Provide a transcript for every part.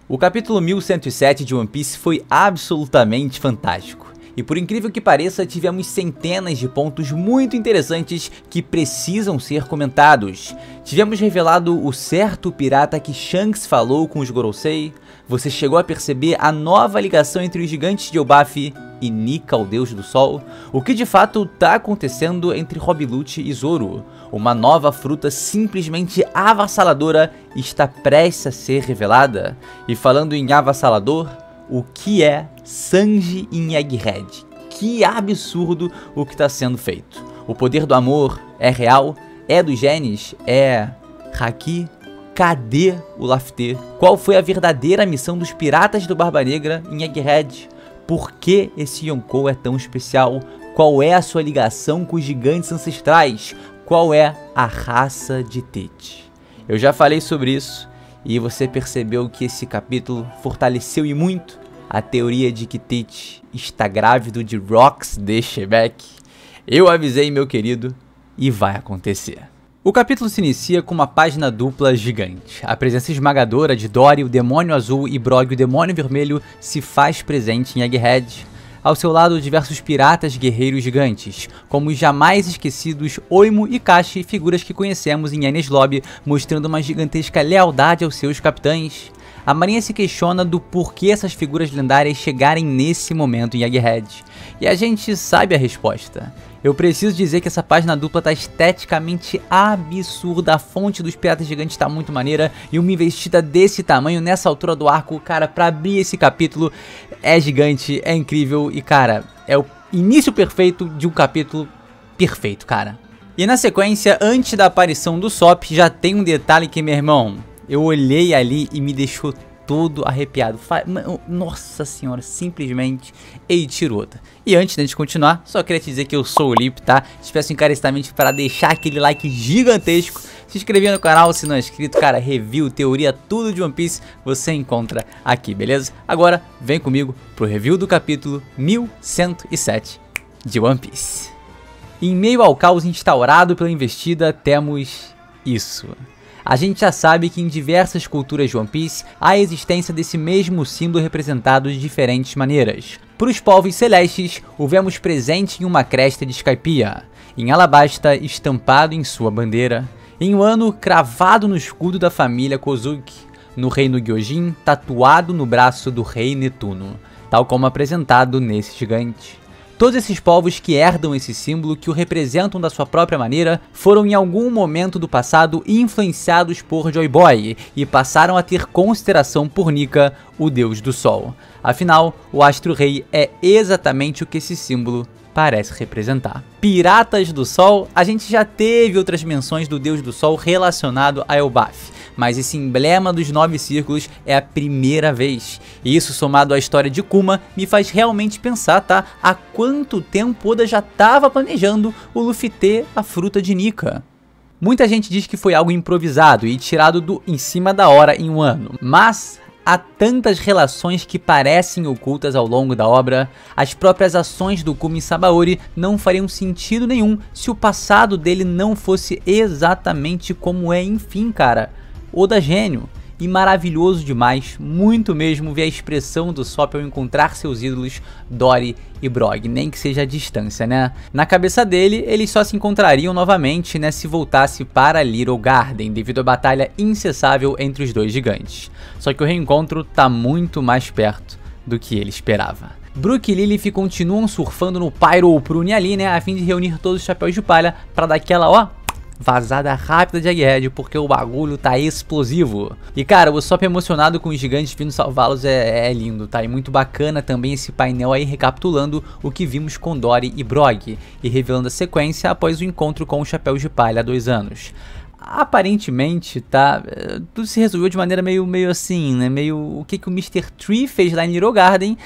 O capítulo 1107 de One Piece foi absolutamente fantástico. E por incrível que pareça, tivemos centenas de pontos muito interessantes que precisam ser comentados. Tivemos revelado o certo pirata que Shanks falou com os Gorosei. Você chegou a perceber a nova ligação entre os gigantes de Elbaf e Nika, o deus do sol? O que de fato está acontecendo entre Rob Lute e Zoro? Uma nova fruta simplesmente avassaladora está prestes a ser revelada? E falando em avassalador, o que é Sanji em Egghead? Que absurdo o que está sendo feito. O poder do amor é real? É dos genes? É Haki? Cadê o Laftey? Qual foi a verdadeira missão dos piratas do Barba Negra em Egghead? Por que esse Yonkou é tão especial? Qual é a sua ligação com os gigantes ancestrais? Qual é a raça de Tite? Eu já falei sobre isso e você percebeu que esse capítulo fortaleceu e muito a teoria de que Tite está grávido de Rocks de Shebeck. Eu avisei, meu querido, e vai acontecer. O capítulo se inicia com uma página dupla gigante. A presença esmagadora de Dory, o demônio azul, e Brog, o demônio vermelho, se faz presente em Egghead. Ao seu lado, diversos piratas guerreiros gigantes, como os jamais esquecidos Oimo e Kashi, figuras que conhecemos em Enies Lobby, mostrando uma gigantesca lealdade aos seus capitães. A marinha se questiona do porquê essas figuras lendárias chegarem nesse momento em Egghead. E a gente sabe a resposta. Eu preciso dizer que essa página dupla tá esteticamente absurda, a fonte dos piratas gigantes tá muito maneira, e uma investida desse tamanho, nessa altura do arco, cara, pra abrir esse capítulo, é gigante, é incrível, e cara, é o início perfeito de um capítulo perfeito, cara. E na sequência, antes da aparição do Sop, já tem um detalhe que, meu irmão, eu olhei ali e me deixou todo arrepiado. Nossa senhora, simplesmente Eiichiro-Oda. E antes de continuar, só queria te dizer que eu sou o Lip, tá? Te peço encarecidamente para deixar aquele like gigantesco, se inscrever no canal se não é inscrito, cara, review, teoria, tudo de One Piece você encontra aqui, beleza? Agora, vem comigo pro review do capítulo 1107 de One Piece. Em meio ao caos instaurado pela investida, temos isso. A gente já sabe que em diversas culturas de One Piece há a existência desse mesmo símbolo representado de diferentes maneiras. Para os povos celestes, o vemos presente em uma cresta de Skypiea, em Alabasta estampado em sua bandeira, em Wano cravado no escudo da família Kozuki, no reino Gyojin tatuado no braço do rei Netuno, tal como apresentado nesse gigante. Todos esses povos que herdam esse símbolo, que o representam da sua própria maneira, foram em algum momento do passado influenciados por Joy Boy e passaram a ter consideração por Nika, o deus do sol. Afinal, o Astro-Rei é exatamente o que esse símbolo parece representar. Piratas do Sol, a gente já teve outras menções do deus do sol relacionado a Elbaf, mas esse emblema dos 9 círculos é a primeira vez. E isso, somado à história de Kuma, me faz realmente pensar, tá? Há quanto tempo Oda já estava planejando o Luffy ter a fruta de Nika? Muita gente diz que foi algo improvisado e tirado em cima da hora em um ano, mas há tantas relações que parecem ocultas ao longo da obra. As próprias ações do Kuma em Sabaody não fariam sentido nenhum se o passado dele não fosse exatamente como é. Enfim, cara, Oda gênio. E maravilhoso demais, muito mesmo, ver a expressão do Sop ao encontrar seus ídolos Dory e Brog, nem que seja a distância, né? Na cabeça dele, eles só se encontrariam novamente, né, se voltasse para Little Garden, devido à batalha incessável entre os dois gigantes. Só que o reencontro tá muito mais perto do que ele esperava. Brook e Lily continuam surfando no Pyro Prune ali, né, a fim de reunir todos os chapéus de palha para dar aquela, ó, vazada rápida de Egghead, porque o bagulho tá explosivo. E cara, o Sop emocionado com os gigantes vindo salvá-los é lindo, tá? E muito bacana também esse painel aí recapitulando o que vimos com Dory e Brog, e revelando a sequência após o encontro com os chapéus de palha há 2 anos. Aparentemente, tá, tudo se resolveu de maneira meio assim, né, meio o que o Mr. Tree fez lá em Little Garden,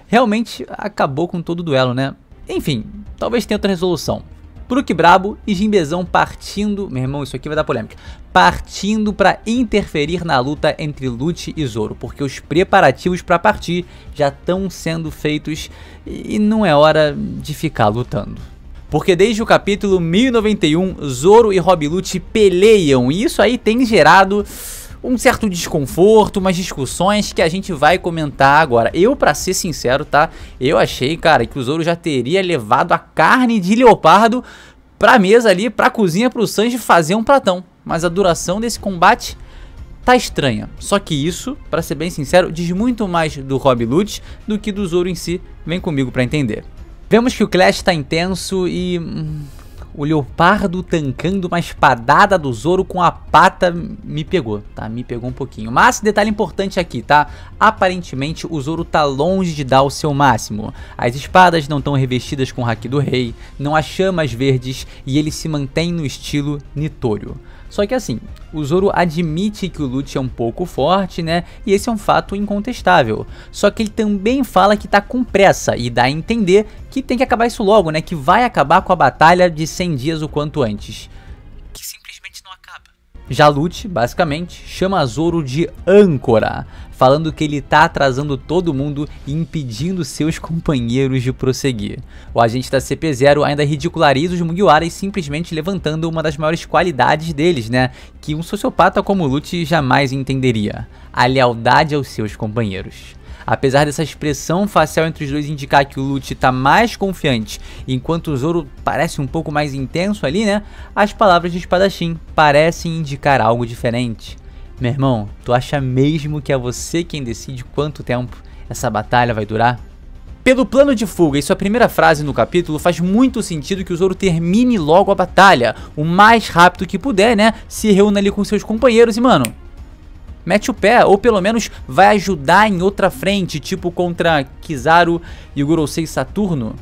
realmente acabou com todo o duelo, né? Enfim, talvez tenha outra resolução. Brook brabo e Jinbezão partindo, meu irmão, isso aqui vai dar polêmica, partindo para interferir na luta entre Lute e Zoro, porque os preparativos para partir já estão sendo feitos e não é hora de ficar lutando. Porque desde o capítulo 1091, Zoro e Rob Lute peleiam, e isso aí tem gerado um certo desconforto, umas discussões que a gente vai comentar agora. Eu, pra ser sincero, tá? Eu achei, cara, que o Zoro já teria levado a carne de leopardo pra mesa ali, pra cozinha, pro Sanji fazer um pratão. Mas a duração desse combate tá estranha. Só que isso, pra ser bem sincero, diz muito mais do Rob Lute do que do Zoro em si. Vem comigo pra entender. Vemos que o clash tá intenso e... o leopardo tancando uma espadada do Zoro com a pata me pegou, tá? Me pegou um pouquinho. Mas detalhe importante aqui, tá? Aparentemente o Zoro tá longe de dar o seu máximo. As espadas não estão revestidas com o haki do rei, não há chamas verdes e ele se mantém no estilo Nitório. Só que assim, o Zoro admite que o Lute é um pouco forte, né? E esse é um fato incontestável. Só que ele também fala que tá com pressa e dá a entender que tem que acabar isso logo, né? Que vai acabar com a batalha de 100 dias o quanto antes. Que simplesmente não acaba. Já Lute, basicamente, chama Zoro de âncora, falando que ele tá atrasando todo mundo e impedindo seus companheiros de prosseguir. O agente da CP0 ainda ridiculariza os Mugiwaras simplesmente levantando uma das maiores qualidades deles, né? Que um sociopata como Lute jamais entenderia: a lealdade aos seus companheiros. Apesar dessa expressão facial entre os dois indicar que o Lute tá mais confiante, enquanto o Zoro parece um pouco mais intenso ali, né? As palavras de espadachim parecem indicar algo diferente. Meu irmão, tu acha mesmo que é você quem decide quanto tempo essa batalha vai durar? Pelo plano de fuga e sua primeira frase no capítulo, faz muito sentido que o Zoro termine logo a batalha, o mais rápido que puder, né? Se reúna ali com seus companheiros e, mano, mete o pé, ou pelo menos vai ajudar em outra frente, tipo contra Kizaru e o Gorosei Saturno.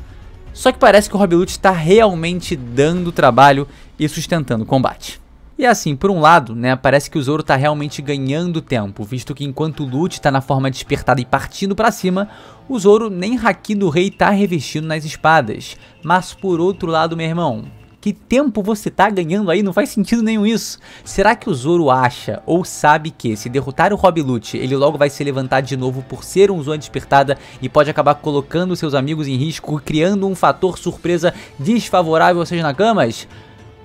Só que parece que o Rob Lute está realmente dando trabalho e sustentando o combate. E assim, por um lado, né, parece que o Zoro tá realmente ganhando tempo, visto que enquanto o Lute tá na forma despertada e partindo pra cima, o Zoro nem haki do rei tá revestido nas espadas. Mas por outro lado, meu irmão, que tempo você tá ganhando aí? Não faz sentido nenhum isso. Será que o Zoro acha ou sabe que se derrotar o Rob Lute, ele logo vai se levantar de novo por ser um Zoan despertada e pode acabar colocando seus amigos em risco, criando um fator surpresa desfavorável a seus nakamas?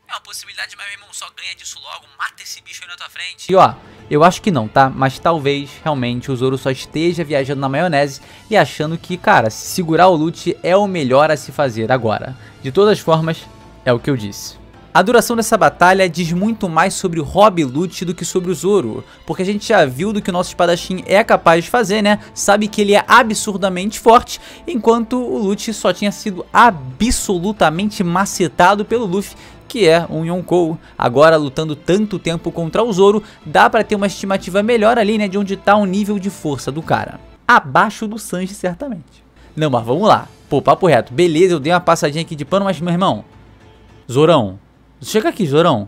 É uma possibilidade, mas meu irmão, só ganha disso logo, mata esse bicho aí na tua frente. E ó, eu acho que não, tá? Mas talvez, realmente, o Zoro só esteja viajando na maionese e achando que, cara, segurar o Lute é o melhor a se fazer agora. De todas as formas, é o que eu disse. A duração dessa batalha diz muito mais sobre o Rob Lute do que sobre o Zoro, porque a gente já viu do que o nosso espadachim é capaz de fazer, né? Sabe que ele é absurdamente forte, enquanto o Lute só tinha sido absolutamente macetado pelo Luffy, que é um Yonkou. Agora, lutando tanto tempo contra o Zoro, dá pra ter uma estimativa melhor ali, né, de onde tá o nível de força do cara. Abaixo do Sanji, certamente. Não, mas vamos lá. Pô, papo reto. Beleza, eu dei uma passadinha aqui de pano, mas, meu irmão, Zorão, chega aqui, Zorão.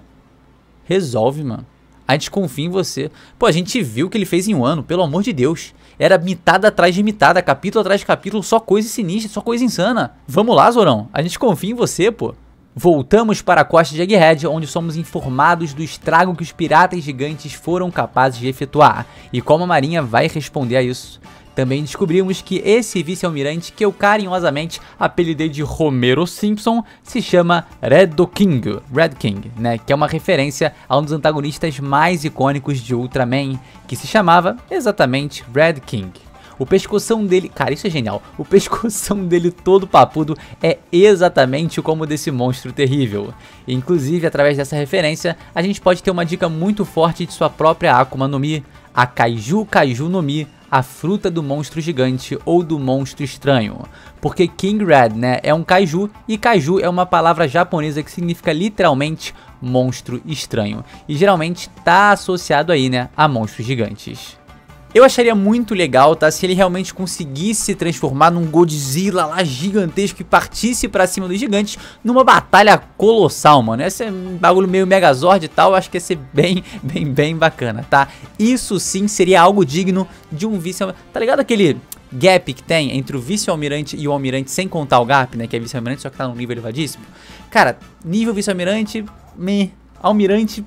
Resolve, mano. A gente confia em você. Pô, a gente viu o que ele fez em um ano, pelo amor de Deus. Era mitada atrás de mitada, capítulo atrás de capítulo, só coisa sinistra, só coisa insana. Vamos lá, Zorão. A gente confia em você, pô. Voltamos para a costa de Egghead, onde somos informados do estrago que os piratas gigantes foram capazes de efetuar, e como a marinha vai responder a isso. Também descobrimos que esse vice-almirante, que eu carinhosamente apelidei de Romero Simpson, se chama Red King, né, que é uma referência a um dos antagonistas mais icônicos de Ultraman, que se chamava exatamente Red King. O pescoção dele, cara, isso é genial, o pescoção dele todo papudo é exatamente como o desse monstro terrível. Inclusive, através dessa referência, a gente pode ter uma dica muito forte de sua própria Akuma no Mi, a Kaiju no Mi, a fruta do monstro gigante ou do monstro estranho. Porque King Red, né, é um kaiju, e kaiju é uma palavra japonesa que significa literalmente monstro estranho. E geralmente tá associado aí, né, a monstros gigantes. Eu acharia muito legal, tá, se ele realmente conseguisse se transformar num Godzilla lá gigantesco e partisse pra cima dos gigantes numa batalha colossal, mano. Esse é um bagulho meio Megazord e tal, eu acho que ia ser bem bacana, tá? Isso sim seria algo digno de um vice-almirante. Tá ligado aquele gap que tem entre o vice-almirante e o almirante, sem contar o Garp, né, que é vice-almirante, só que tá num nível elevadíssimo? Cara, nível vice-almirante, almirante,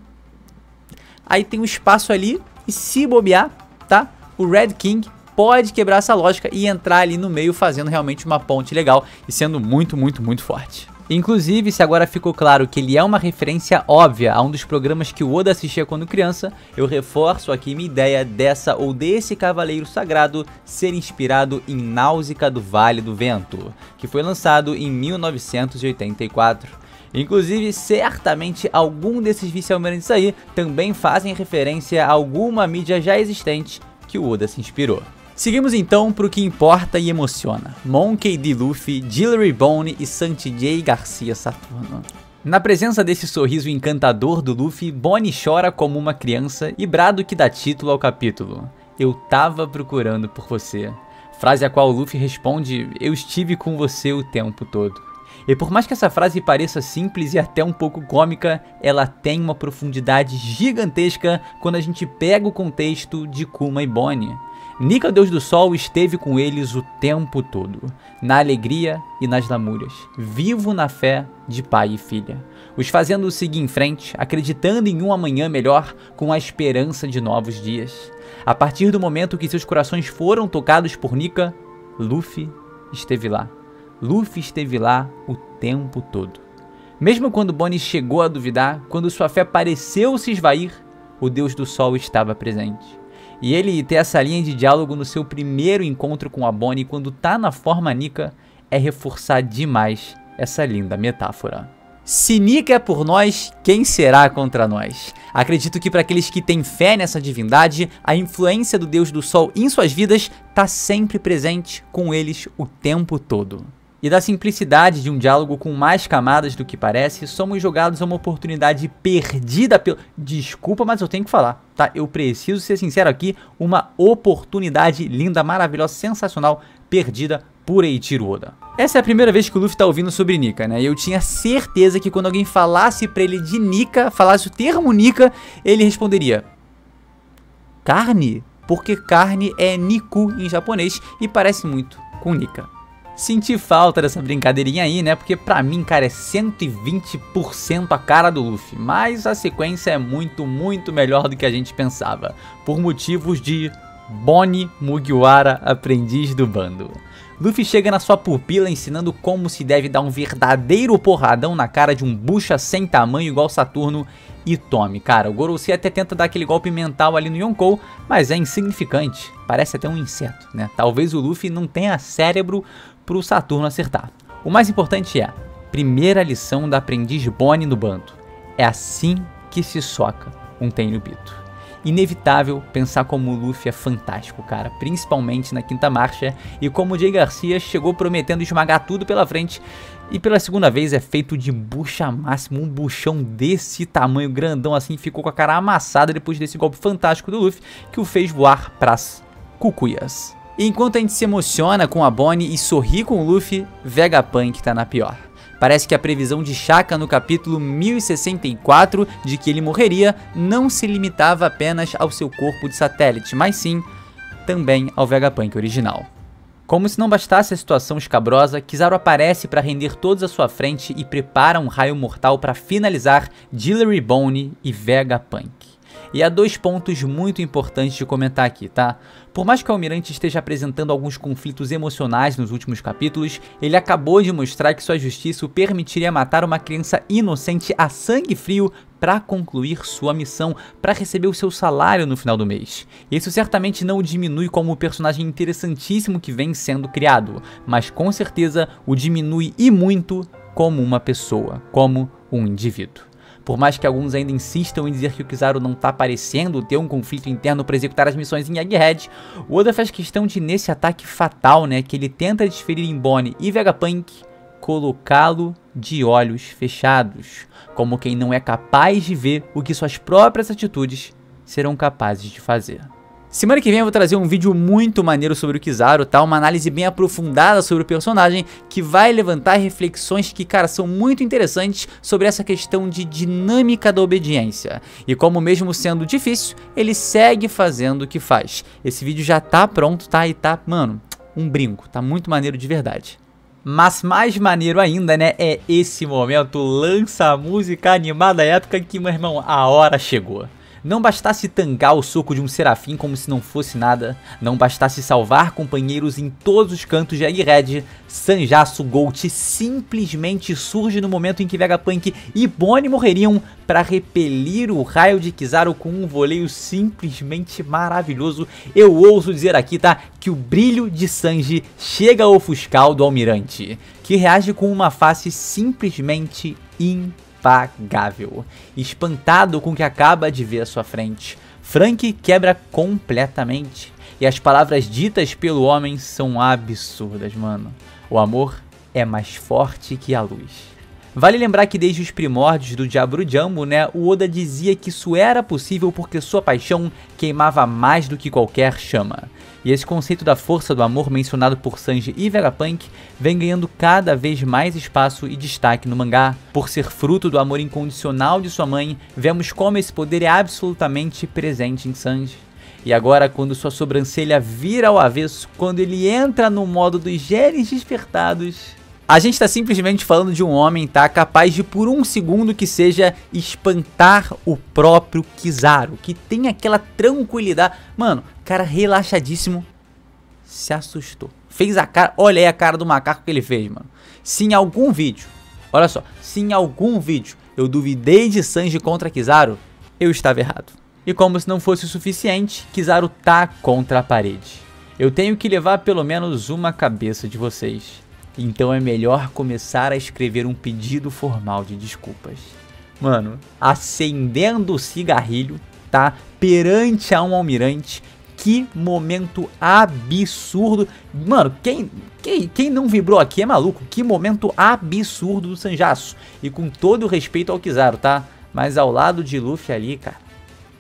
aí tem um espaço ali, e se bobear, tá? O Red King pode quebrar essa lógica e entrar ali no meio fazendo realmente uma ponte legal e sendo muito forte. Inclusive, se agora ficou claro que ele é uma referência óbvia a um dos programas que o Oda assistia quando criança, eu reforço aqui minha ideia dessa ou desse cavaleiro sagrado ser inspirado em Náusea do Vale do Vento, que foi lançado em 1984. Inclusive, certamente algum desses vice-almirantes aí também fazem referência a alguma mídia já existente que o Oda se inspirou. Seguimos então para o que importa e emociona: Monkey D. Luffy, Jewelry Bone e Santi Garcia Saturno. Na presença desse sorriso encantador do Luffy, Bonnie chora como uma criança e brado que dá título ao capítulo: "Eu tava procurando por você", frase a qual Luffy responde: "Eu estive com você o tempo todo". E por mais que essa frase pareça simples e até um pouco cômica, ela tem uma profundidade gigantesca quando a gente pega o contexto de Kuma e Bonnie. Nika, Deus do Sol, esteve com eles o tempo todo, na alegria e nas lamúrias, vivo na fé de pai e filha, os fazendo seguir em frente, acreditando em um amanhã melhor, com a esperança de novos dias. A partir do momento que seus corações foram tocados por Nika, Luffy esteve lá. Luffy esteve lá o tempo todo. Mesmo quando Bonnie chegou a duvidar, quando sua fé pareceu se esvair, o Deus do Sol estava presente. E ele ter essa linha de diálogo no seu primeiro encontro com a Bonnie quando tá na forma Nika é reforçar demais essa linda metáfora. Se Nika é por nós, quem será contra nós? Acredito que para aqueles que têm fé nessa divindade, a influência do Deus do Sol em suas vidas tá sempre presente com eles o tempo todo. E da simplicidade de um diálogo com mais camadas do que parece, somos jogados a uma oportunidade perdida pelo... Desculpa, mas eu tenho que falar, tá? Eu preciso ser sincero aqui, uma oportunidade linda, maravilhosa, sensacional, perdida por Eiichiro Oda. Essa é a primeira vez que o Luffy tá ouvindo sobre Nika, né? E eu tinha certeza que quando alguém falasse pra ele de Nika, falasse o termo Nika, ele responderia: carne? Porque carne é Niku em japonês e parece muito com Nika. Senti falta dessa brincadeirinha aí, né? Porque pra mim, cara, é 120% a cara do Luffy. Mas a sequência é muito, muito melhor do que a gente pensava. Por motivos de Bonnie Mugiwara, aprendiz do bando. Luffy chega na sua pupila ensinando como se deve dar um verdadeiro porradão na cara de um bucha sem tamanho igual Saturno. E tome, cara, o Gorosei até tenta dar aquele golpe mental ali no Yonkou, mas é insignificante. Parece até um inseto, né? Talvez o Luffy não tenha cérebro pro Saturno acertar. O mais importante é: primeira lição da aprendiz Bonnie no bando: é assim que se soca um Tenryubito. Inevitável pensar como o Luffy é fantástico, cara, principalmente na quinta marcha, e como o Jay Garcia chegou prometendo esmagar tudo pela frente, e pela segunda vez é feito de bucha máximo, um buchão desse tamanho, grandão assim, ficou com a cara amassada depois desse golpe fantástico do Luffy, que o fez voar pras cucuias. E enquanto a gente se emociona com a Bonnie e sorri com o Luffy, Vegapunk tá na pior. Parece que a previsão de Shaka no capítulo 1064 de que ele morreria não se limitava apenas ao seu corpo de satélite, mas sim também ao Vegapunk original. Como se não bastasse a situação escabrosa, Kizaru aparece para render todos à sua frente e prepara um raio mortal para finalizar Jewelry Bone e Vegapunk. E há dois pontos muito importantes de comentar aqui, tá? Por mais que o Almirante esteja apresentando alguns conflitos emocionais nos últimos capítulos, ele acabou de mostrar que sua justiça o permitiria matar uma criança inocente a sangue frio para concluir sua missão, para receber o seu salário no final do mês. Isso certamente não o diminui como o personagem interessantíssimo que vem sendo criado, mas com certeza o diminui e muito como uma pessoa, como um indivíduo. Por mais que alguns ainda insistam em dizer que o Kizaru não tá parecendo ter um conflito interno para executar as missões em Egghead, o Oda faz questão de, nesse ataque fatal, né, que ele tenta desferir em Bonnie e Vegapunk, colocá-lo de olhos fechados, como quem não é capaz de ver o que suas próprias atitudes serão capazes de fazer. Semana que vem eu vou trazer um vídeo muito maneiro sobre o Kizaru, tá? Uma análise bem aprofundada sobre o personagem que vai levantar reflexões que, cara, são muito interessantes sobre essa questão de dinâmica da obediência. E como mesmo sendo difícil, ele segue fazendo o que faz. Esse vídeo já tá pronto, tá? E tá, mano, um brinco, tá muito maneiro de verdade. Mas mais maneiro ainda, né, é esse momento, lança a música animada épica que, meu irmão, a hora chegou. Não bastasse tancar o soco de um serafim como se não fosse nada, não bastasse salvar companheiros em todos os cantos de Egghead, Sanjasu Gold simplesmente surge no momento em que Vegapunk e Bonnie morreriam para repelir o raio de Kizaru com um voleio simplesmente maravilhoso. Eu ouso dizer aqui, tá, que o brilho de Sanji chega ao ofuscal do almirante, que reage com uma face simplesmente impagável, espantado com o que acaba de ver à sua frente. Franky quebra completamente, e as palavras ditas pelo homem são absurdas, mano. O amor é mais forte que a luz. Vale lembrar que desde os primórdios do Diablo Jumbo, né, o Oda dizia que isso era possível porque sua paixão queimava mais do que qualquer chama. E esse conceito da força do amor mencionado por Sanji e Vegapunk vem ganhando cada vez mais espaço e destaque no mangá. Por ser fruto do amor incondicional de sua mãe, vemos como esse poder é absolutamente presente em Sanji. E agora, quando sua sobrancelha vira ao avesso, quando ele entra no modo dos genes despertados, a gente tá simplesmente falando de um homem, tá, capaz de por um segundo que seja espantar o próprio Kizaru, que tem aquela tranquilidade. Mano, cara relaxadíssimo, se assustou. Fez a cara, olha aí a cara do macaco que ele fez, mano. Se em algum vídeo, olha só, se em algum vídeo eu duvidei de Sanji contra Kizaru, eu estava errado. E como se não fosse o suficiente, Kizaru tá contra a parede. Eu tenho que levar pelo menos uma cabeça de vocês. Então é melhor começar a escrever um pedido formal de desculpas. Mano, acendendo o cigarrilho, tá? Perante a um almirante. Que momento absurdo. Mano, quem não vibrou aqui é maluco. Que momento absurdo do Sanjasu. E com todo o respeito ao Kizaru, tá? Mas ao lado de Luffy ali, cara,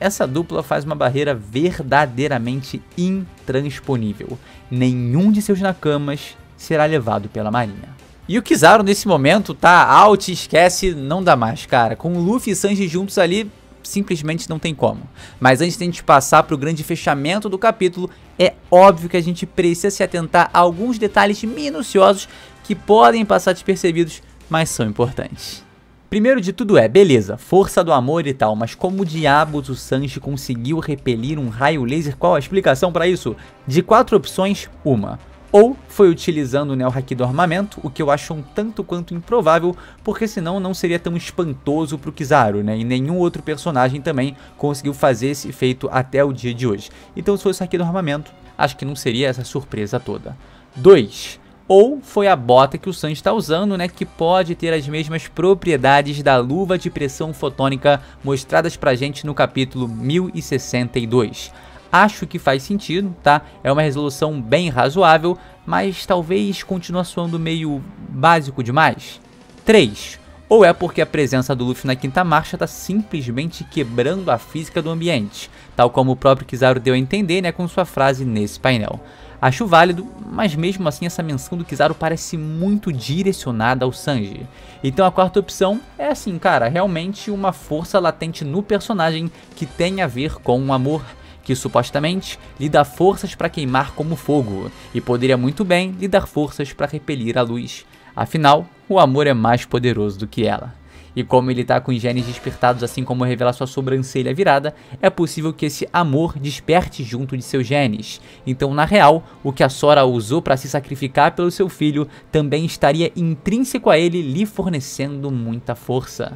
essa dupla faz uma barreira verdadeiramente intransponível. Nenhum de seus nakamas será levado pela marinha. E o Kizaru nesse momento tá out, esquece, não dá mais, cara. Com o Luffy e Sanji juntos ali, simplesmente não tem como. Mas antes de a gente passar pro grande fechamento do capítulo, é óbvio que a gente precisa se atentar a alguns detalhes minuciosos que podem passar despercebidos, mas são importantes. Primeiro de tudo beleza, força do amor e tal, mas como diabos o Sanji conseguiu repelir um raio laser? Qual a explicação para isso? De 4 opções, uma. Ou foi utilizando o Neo Haki do armamento, o que eu acho um tanto quanto improvável, porque senão não seria tão espantoso pro Kizaru, né? E nenhum outro personagem também conseguiu fazer esse feito até o dia de hoje. Então se fosse o Haki do armamento, acho que não seria essa surpresa toda. 2. Ou foi a bota que o Sanji está usando, né? Que pode ter as mesmas propriedades da luva de pressão fotônica mostradas pra gente no capítulo 1062. Acho que faz sentido, tá? É uma resolução bem razoável, mas talvez continue soando meio básico demais. 3. Ou é porque a presença do Luffy na quinta marcha tá simplesmente quebrando a física do ambiente, tal como o próprio Kizaru deu a entender, né, com sua frase nesse painel. Acho válido, mas mesmo assim essa menção do Kizaru parece muito direcionada ao Sanji. Então a quarta opção é assim, cara, realmente uma força latente no personagem que tem a ver com o amor, que supostamente lhe dá forças para queimar como fogo, e poderia muito bem lhe dar forças para repelir a luz. Afinal, o amor é mais poderoso do que ela. E como ele tá com os genes despertados, assim como revela sua sobrancelha virada, é possível que esse amor desperte junto de seus genes. Então, na real, o que a Sora usou para se sacrificar pelo seu filho também estaria intrínseco a ele, lhe fornecendo muita força.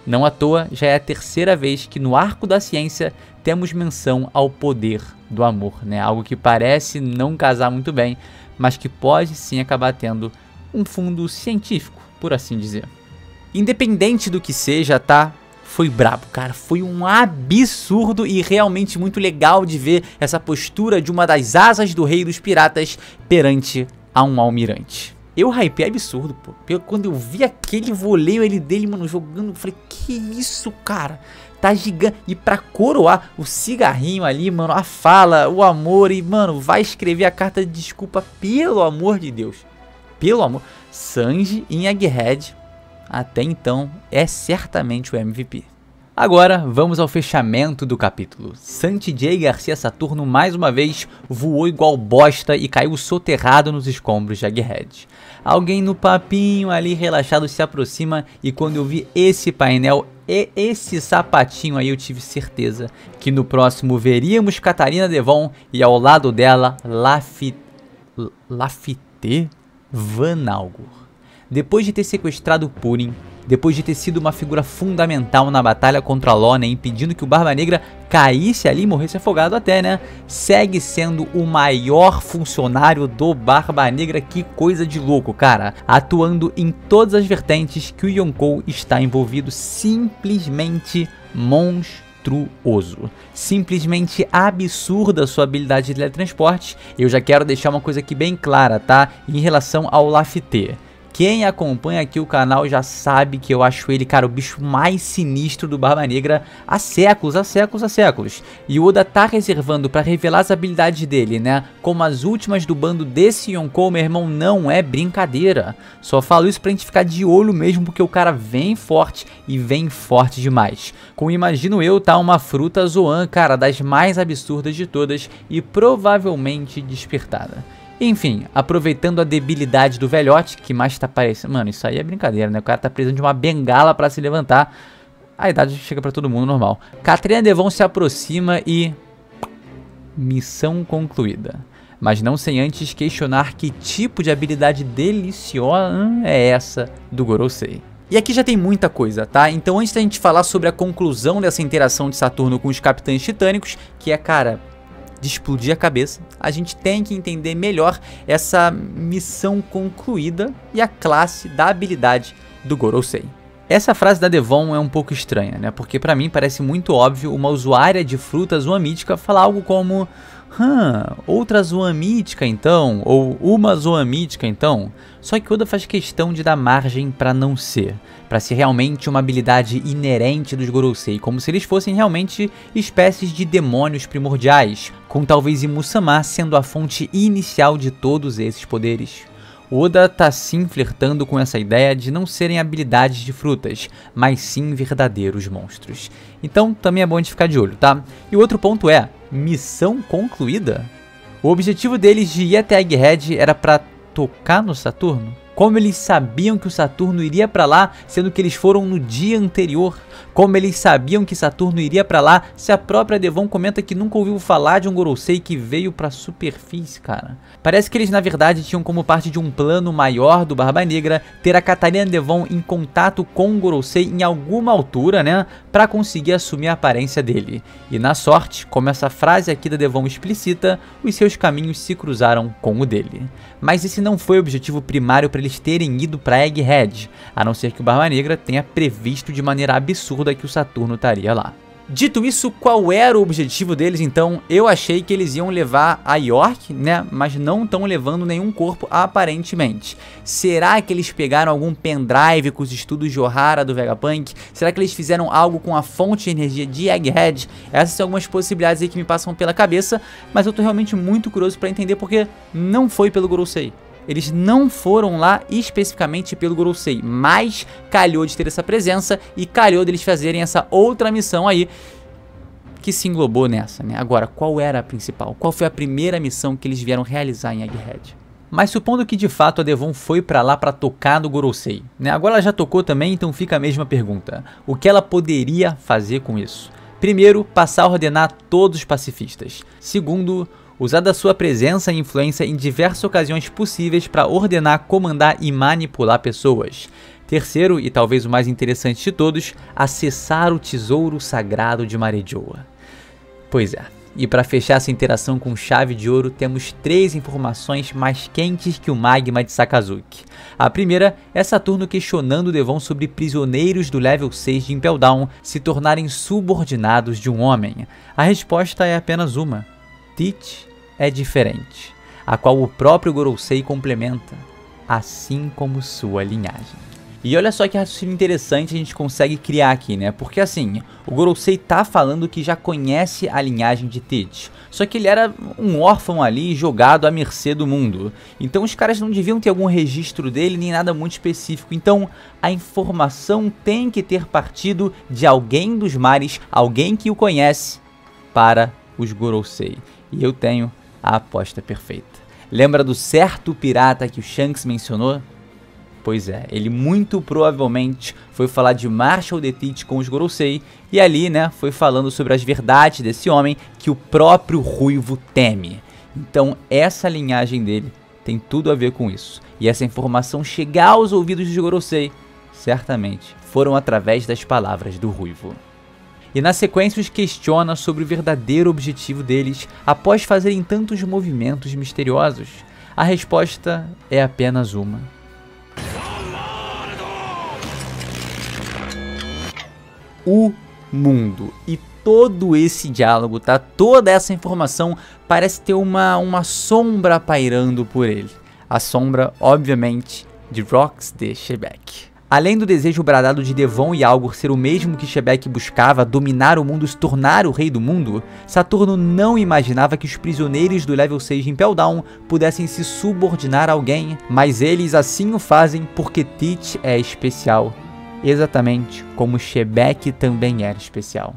Não à toa, já é a terceira vez que no arco da ciência temos menção ao poder do amor, né? Algo que parece não casar muito bem, mas que pode sim acabar tendo um fundo científico, por assim dizer. Independente do que seja, tá? Foi brabo, cara. Foi um absurdo e realmente muito legal de ver essa postura de uma das asas do rei dos piratas perante a um almirante. Eu hypei absurdo, pô. Quando eu vi aquele voleio dele, mano, jogando, eu falei, que isso, cara? Tá gigante. E pra coroar o cigarrinho ali, mano, a fala, o amor e, mano, vai escrever a carta de desculpa, pelo amor de Deus. Pelo amor. Sanji em Egghead, até então, é certamente o MVP. Agora, vamos ao fechamento do capítulo. Santi Garcia Saturno mais uma vez voou igual bosta e caiu soterrado nos escombros de Egghead. Alguém no papinho ali relaxado se aproxima e quando eu vi esse painel e esse sapatinho aí eu tive certeza que no próximo veríamos Catarina Devon e ao lado dela Lafite Van Algor. Depois de ter sequestrado Purim, depois de ter sido uma figura fundamental na batalha contra Lorna, impedindo que o Barba Negra caísse ali e morresse afogado até, né? Segue sendo o maior funcionário do Barba Negra, que coisa de louco, cara. Atuando em todas as vertentes que o Yonkou está envolvido, simplesmente monstruoso. Simplesmente absurda a sua habilidade de teletransporte. Eu já quero deixar uma coisa aqui bem clara, tá? Em relação ao Lafite. Quem acompanha aqui o canal já sabe que eu acho ele, cara, o bicho mais sinistro do Barba Negra há séculos, E o Oda tá reservando pra revelar as habilidades dele, né? Como as últimas do bando desse Yonkou, meu irmão, não é brincadeira. Só falo isso pra gente ficar de olho mesmo, porque o cara vem forte e vem forte demais. Como imagino eu, tá uma fruta Zoan, cara, das mais absurdas de todas e provavelmente despertada. Enfim, aproveitando a debilidade do velhote, que mais tá parecendo... Mano, isso aí é brincadeira, né? O cara tá precisando de uma bengala pra se levantar. A idade chega pra todo mundo normal. Catarina Devon se aproxima e... Missão concluída. Mas não sem antes questionar que tipo de habilidade deliciosa é essa do Gorosei. E aqui já tem muita coisa, tá? Então antes da gente falar sobre a conclusão dessa interação de Saturno com os Capitães Titânicos, que é, cara... de explodir a cabeça, a gente tem que entender melhor essa missão concluída e a classe da habilidade do Gorosei. Essa frase da Devon é um pouco estranha, né? Porque pra mim parece muito óbvio uma usuária de fruta Zoan mítica falar algo como outra Zoan mítica então? Ou uma Zoan mítica então? Só que Oda faz questão de dar margem pra não ser. Pra ser realmente uma habilidade inerente dos Gorosei, como se eles fossem realmente espécies de demônios primordiais, com talvez Imu-sama sendo a fonte inicial de todos esses poderes. Oda tá sim flertando com essa ideia de não serem habilidades de frutas, mas sim verdadeiros monstros. Então também é bom a gente ficar de olho, tá? E o outro ponto é, missão concluída? O objetivo deles de ir até Egghead era pra tocar no Saturno? Como eles sabiam que o Saturno iria pra lá, sendo que eles foram no dia anterior? Como eles sabiam que Saturno iria pra lá, se a própria Devon comenta que nunca ouviu falar de um Gorosei que veio pra superfície, cara? Parece que eles na verdade tinham como parte de um plano maior do Barba Negra ter a Catarina Devon em contato com o Gorosei em alguma altura, né? Pra conseguir assumir a aparência dele. E na sorte, como essa frase aqui da Devon explicita, os seus caminhos se cruzaram com o dele. Mas esse não foi o objetivo primário para eles terem ido para Egghead, a não ser que o Barba Negra tenha previsto de maneira absurda que o Saturno estaria lá. Dito isso, qual era o objetivo deles então? Eu achei que eles iam levar a York, né? Mas não estão levando nenhum corpo aparentemente. Será que eles pegaram algum pendrive com os estudos de Ohara do Vegapunk? Será que eles fizeram algo com a fonte de energia de Egghead? Essas são algumas possibilidades aí que me passam pela cabeça, mas eu tô realmente muito curioso para entender porque não foi pelo Gorosei. Eles não foram lá especificamente pelo Gorosei, mas calhou de ter essa presença e calhou deles fazerem essa outra missão aí que se englobou nessa, né? Agora, qual era a principal? Qual foi a primeira missão que eles vieram realizar em Egghead? Mas supondo que de fato a Devon foi pra lá pra tocar no Gorosei, né? Agora ela já tocou também, então fica a mesma pergunta. O que ela poderia fazer com isso? Primeiro, passar a ordenar todos os pacifistas. Segundo, usar da sua presença e influência em diversas ocasiões possíveis para ordenar, comandar e manipular pessoas. Terceiro, e talvez o mais interessante de todos, acessar o tesouro sagrado de Marejoa. Pois é, e para fechar essa interação com chave de ouro, temos 3 informações mais quentes que o magma de Sakazuki. A primeira é Saturno questionando Devon sobre prisioneiros do level 6 de Impel Down se tornarem subordinados de um homem. A resposta é apenas uma. Teach é diferente, a qual o próprio Gorosei complementa, assim como sua linhagem. E olha só que raciocínio interessante a gente consegue criar aqui, né? Porque assim, o Gorosei tá falando que já conhece a linhagem de Teach, só que ele era um órfão ali jogado à mercê do mundo. Então os caras não deviam ter algum registro dele nem nada muito específico. Então a informação tem que ter partido de alguém dos mares, alguém que o conhece, para os Gorosei. E eu tenho a aposta perfeita. Lembra do certo pirata que o Shanks mencionou? Pois é, ele muito provavelmente foi falar de Marshall the Teach com os Gorosei e ali, né, foi falando sobre as verdades desse homem que o próprio Ruivo teme. Então essa linhagem dele tem tudo a ver com isso. E essa informação chegar aos ouvidos dos Gorosei, certamente foram através das palavras do Ruivo. E na sequência os questiona sobre o verdadeiro objetivo deles após fazerem tantos movimentos misteriosos. A resposta é apenas uma: o mundo. E todo esse diálogo, tá? Toda essa informação parece ter uma sombra pairando por ele. A sombra, obviamente, de Rox de Shebeck. Além do desejo bradado de Devon e Algor ser o mesmo que Shebeck buscava, dominar o mundo e se tornar o rei do mundo, Saturno não imaginava que os prisioneiros do level 6 de Impel Down pudessem se subordinar a alguém, mas eles assim o fazem porque Teach é especial, exatamente como Shebeck também era especial.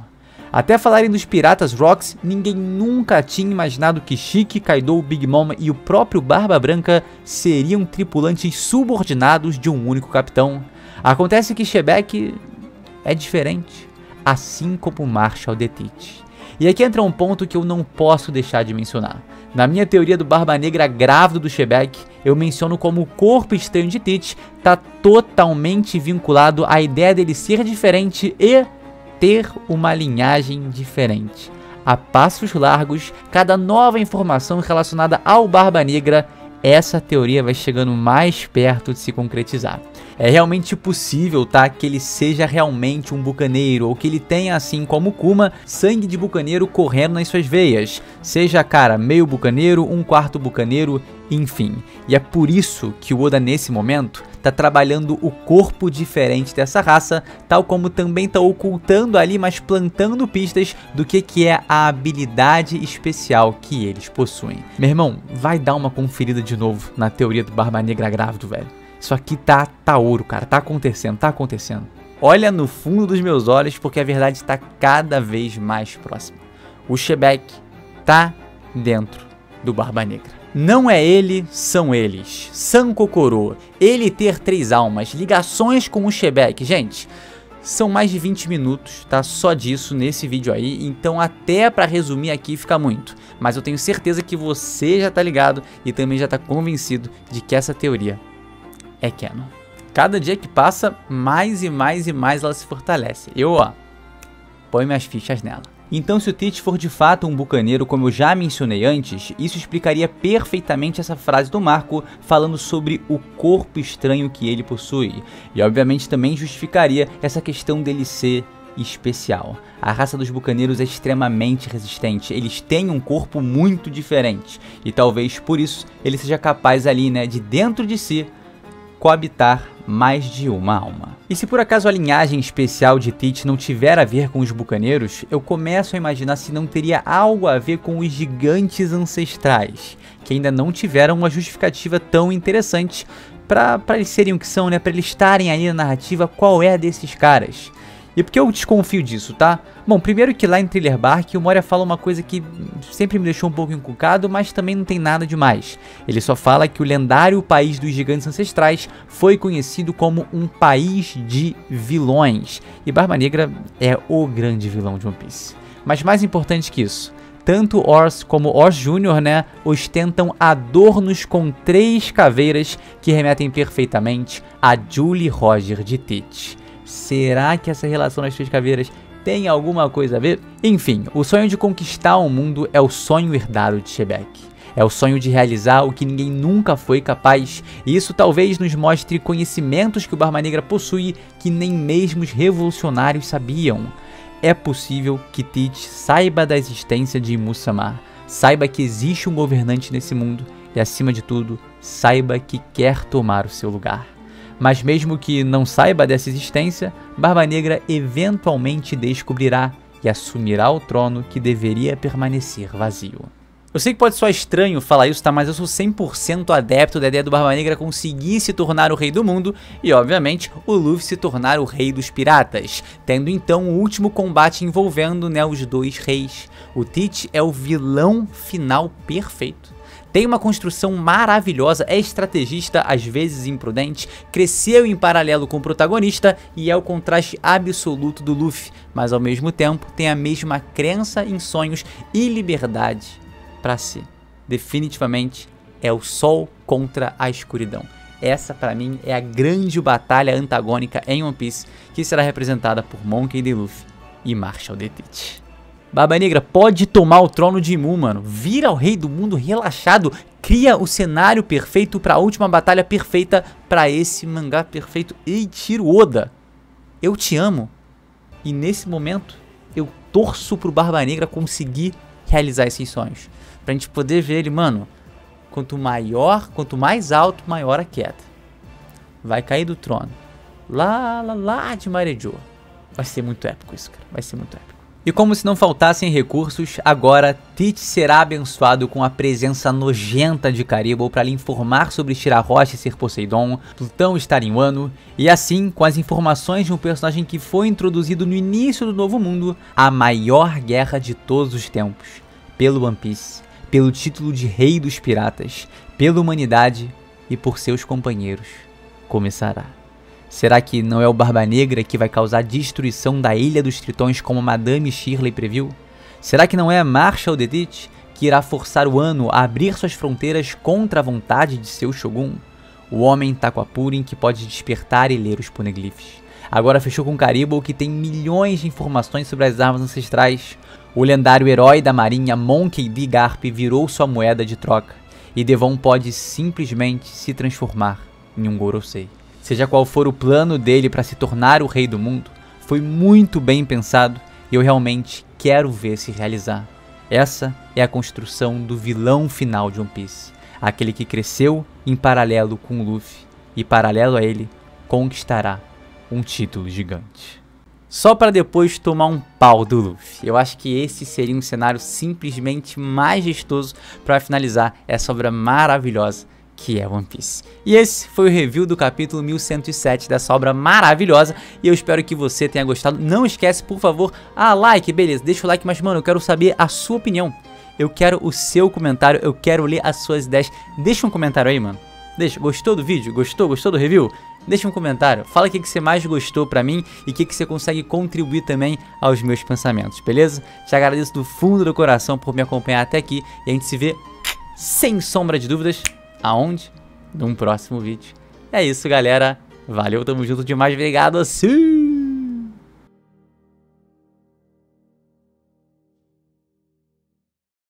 Até falarem dos piratas Rox, ninguém nunca tinha imaginado que Chique, Kaido, Big Mom e o próprio Barba Branca seriam tripulantes subordinados de um único capitão. Acontece que Shebeck é diferente, assim como Marshall the Teach. E aqui entra um ponto que eu não posso deixar de mencionar. Na minha teoria do Barba Negra grávido do Shebeck, eu menciono como o corpo estranho de Teach está totalmente vinculado à ideia dele ser diferente e ter uma linhagem diferente. A passos largos, cada nova informação relacionada ao Barba Negra, essa teoria vai chegando mais perto de se concretizar. É realmente possível, tá, que ele seja realmente um bucaneiro, ou que ele tenha, assim como Kuma, sangue de bucaneiro correndo nas suas veias. Seja, cara, meio bucaneiro, um quarto bucaneiro, enfim. E é por isso que o Oda, nesse momento, tá trabalhando o corpo diferente dessa raça, tal como também tá ocultando ali, mas plantando pistas do que é a habilidade especial que eles possuem. Meu irmão, vai dar uma conferida de novo na teoria do Barba Negra grávido, velho. Isso aqui tá ouro, cara. Tá acontecendo, tá acontecendo. Olha no fundo dos meus olhos, porque a verdade está cada vez mais próxima. O Shebeck tá dentro do Barba Negra. Não é ele, são eles. Sankokoro, ele ter 3 almas, ligações com o Shebeck. Gente, são mais de 20 minutos, tá? Só disso nesse vídeo aí, então até pra resumir aqui fica muito. Mas eu tenho certeza que você já tá ligado e também já tá convencido de que essa teoria é canon. Cada dia que passa, mais e mais e mais ela se fortalece. Eu, ó, põe minhas fichas nela. Então, se o Teach for de fato um bucaneiro, como eu já mencionei antes, isso explicaria perfeitamente essa frase do Marco falando sobre o corpo estranho que ele possui. E obviamente também justificaria essa questão dele ser especial. A raça dos bucaneiros é extremamente resistente, eles têm um corpo muito diferente. E talvez por isso ele seja capaz ali, né, de dentro de si coabitar mais de uma alma. E se por acaso a linhagem especial de Teach não tiver a ver com os bucaneiros, eu começo a imaginar se não teria algo a ver com os gigantes ancestrais, que ainda não tiveram uma justificativa tão interessante para eles serem o que são, né? Para eles estarem aí na narrativa, qual é a desses caras. E por que eu desconfio disso, tá? Bom, primeiro que lá em Thriller Bark, o Moria fala uma coisa que sempre me deixou um pouco encucado, mas também não tem nada demais. Ele só fala que o lendário país dos gigantes ancestrais foi conhecido como um país de vilões. E Barba Negra é o grande vilão de One Piece. Mas mais importante que isso, tanto Ors como Ors Jr., né, ostentam adornos com 3 caveiras que remetem perfeitamente a Julie Roger de Teach. Será que essa relação das 3 caveiras tem alguma coisa a ver? Enfim, o sonho de conquistar o mundo é o sonho herdário de Shebeck. É o sonho de realizar o que ninguém nunca foi capaz, e isso talvez nos mostre conhecimentos que o Barba Negra possui que nem mesmo os revolucionários sabiam. É possível que Teach saiba da existência de Musamar, saiba que existe um governante nesse mundo e, acima de tudo, saiba que quer tomar o seu lugar. Mas mesmo que não saiba dessa existência, Barba Negra eventualmente descobrirá e assumirá o trono que deveria permanecer vazio. Eu sei que pode soar estranho falar isso, tá? Mas eu sou 100% adepto da ideia do Barba Negra conseguir se tornar o rei do mundo e, obviamente, o Luffy se tornar o rei dos piratas, tendo então o último combate envolvendo, né, os dois reis. O Tite é o vilão final perfeito. Tem uma construção maravilhosa, é estrategista, às vezes imprudente, cresceu em paralelo com o protagonista e é o contraste absoluto do Luffy, mas ao mesmo tempo tem a mesma crença em sonhos e liberdade para si. Definitivamente é o sol contra a escuridão. Essa para mim é a grande batalha antagônica em One Piece, que será representada por Monkey D. Luffy e Marshall D. Tite. Barba Negra pode tomar o trono de Imu, mano. Vira o rei do mundo relaxado. Cria o cenário perfeito para a última batalha perfeita para esse mangá perfeito. Eiichiro Oda, eu te amo. E nesse momento eu torço pro Barba Negra conseguir realizar esses sonhos. Pra gente poder ver ele, mano. Quanto mais alto, maior a queda. Vai cair do trono. Lá de Marejô. Vai ser muito épico isso, cara. Vai ser muito épico. E como se não faltassem recursos, agora Tite será abençoado com a presença nojenta de Caribou para lhe informar sobre Shirahoshi ser Poseidon, Plutão estar em Wano, e assim, com as informações de um personagem que foi introduzido no início do Novo Mundo, a maior guerra de todos os tempos, pelo One Piece, pelo título de Rei dos Piratas, pela humanidade e por seus companheiros, começará. Será que não é o Barba Negra que vai causar destruição da Ilha dos Tritões como Madame Shirley previu? Será que não é Marshall D. Tite que irá forçar o Wano a abrir suas fronteiras contra a vontade de seu Shogun? O homem Taquapurin que pode despertar e ler os poneglyphs. Agora fechou com Caribou, que tem milhões de informações sobre as armas ancestrais. O lendário herói da marinha Monkey D. Garp virou sua moeda de troca. E Devon pode simplesmente se transformar em um Gorosei. Seja qual for o plano dele para se tornar o rei do mundo, foi muito bem pensado e eu realmente quero ver se realizar. Essa é a construção do vilão final de One Piece, aquele que cresceu em paralelo com o Luffy e paralelo a ele conquistará um título gigante. Só para depois tomar um pau do Luffy. Eu acho que esse seria um cenário simplesmente majestoso para finalizar essa obra maravilhosa que é One Piece. E esse foi o review do capítulo 1107 dessa obra maravilhosa, e eu espero que você tenha gostado. Não esquece, por favor, like, beleza, deixa o like, mas mano, eu quero saber a sua opinião. Eu quero o seu comentário, eu quero ler as suas ideias. Deixa um comentário aí, mano. Deixa, gostou do vídeo? Gostou do review? Deixa um comentário, fala o que você mais gostou pra mim e o que você consegue contribuir também aos meus pensamentos, beleza? Te agradeço do fundo do coração por me acompanhar até aqui e a gente se vê sem sombra de dúvidas. Aonde? Num próximo vídeo. É isso, galera. Valeu, tamo junto demais. Obrigado. Sim!